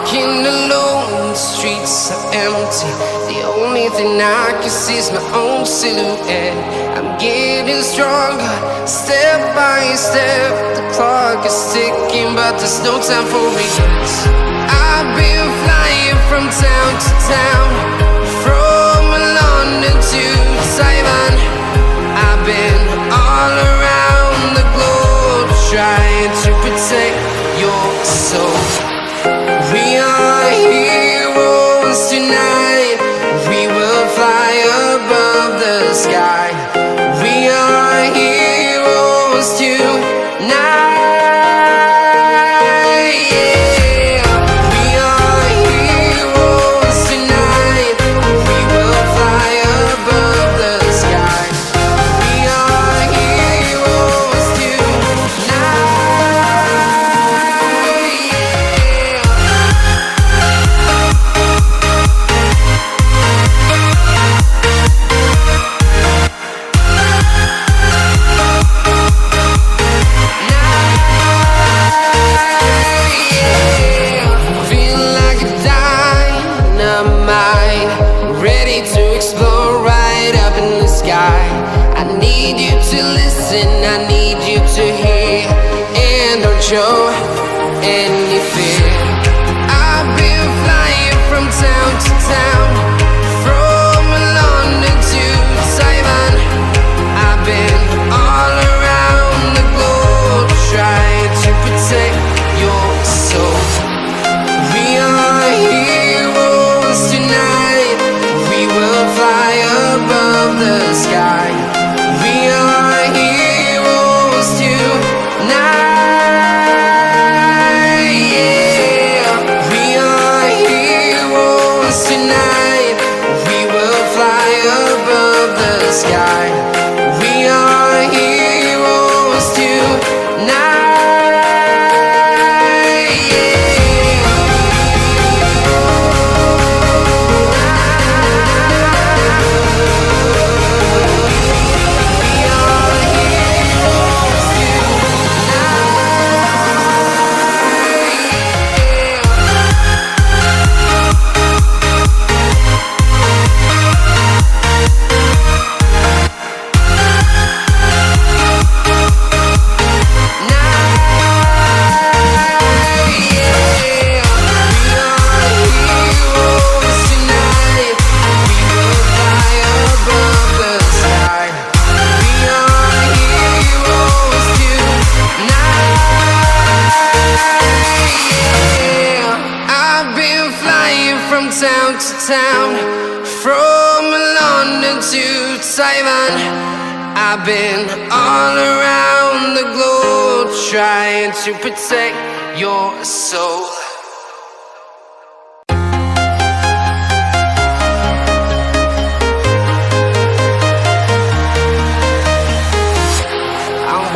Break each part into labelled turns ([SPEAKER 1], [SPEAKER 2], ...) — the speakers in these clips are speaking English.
[SPEAKER 1] walking alone, the streets are empty. The only thing I can see is my own silhouette. I'm getting stronger, step by step. The clock is ticking, but there's no time for regrets. I've been flying from town to town, from London to Taiwan. I've been all around the globe, trying to protect your soul. We are heroes tonight. We will fly above the sky. We are heroes tonight. Yeah. We are heroes tonight. We will fly above the sky. We are heroes tonight. I need you to listen, I need you to hear, and don't show any fear. I've been flying from town to town, from London to Taiwan. I've been all around the globe, trying to protect your soul. We are heroes tonight. We will fly above the sky. We are heroes tonight. Yeah. We are heroes tonight. We will fly above the sky. We are heroes tonight. Town to town, from London to Taiwan. I've been all around the globe, trying to protect your soul.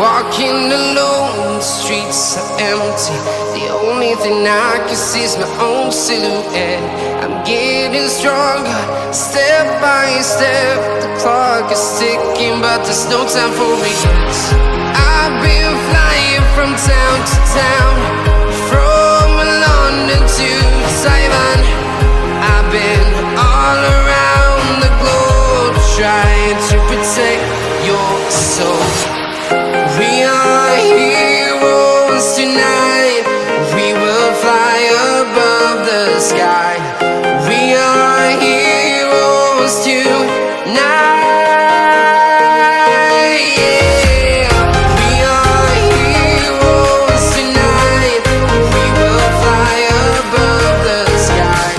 [SPEAKER 1] Walking alone, the streets are empty. The only thing I can see is my own silhouette. I'm getting stronger, step by step. The clock is ticking, but there's no time for regrets. I've been flying from town to town, from London to Taiwan. I've been all around the globe, trying to protect your soul. We are heroes tonight. We will fly above the sky. We are heroes tonight. Yeah. We are heroes tonight. We will fly above the sky.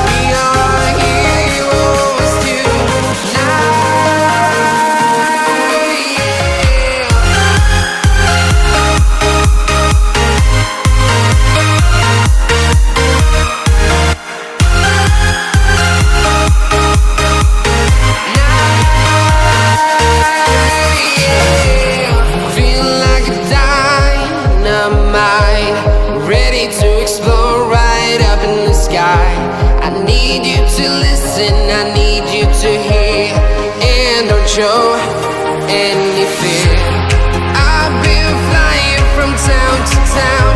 [SPEAKER 1] We are heroes tonight. I need you to listen, I need you to hear, and don't show any fear. I've been flying from town to town,